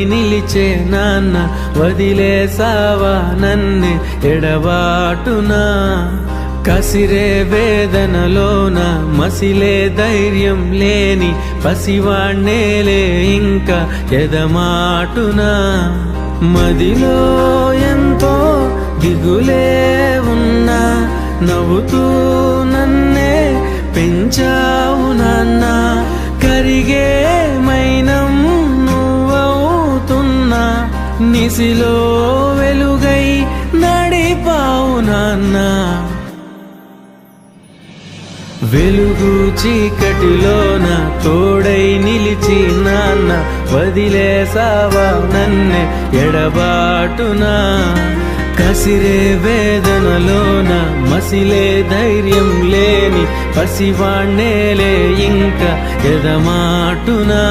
నిలిచే నాన్న వదిలేసావా నన్నే ఎడబాటునా కసిరే వేదనలోన మసిలే ధైర్యం లేని పసివాణ్ణేలే ఇంకా ఎదమాటునా మదిలో ఎంతో దిగులే ఉన్నా నవ్వుతూ నన్నే పెంచావు నాన్న కరిగే మైనం నిసిలో వెలుగై నడిపావు నాన్న వెలుగు చీకటిలోన తోడై నిలిచి నాన్న వదిలేసావా నన్నే ఎడబాటునా కసిరే వేదనలోన మసిలే ధైర్యం లేని పసివాణ్ణేలే ఇంకా ఎదమాటునా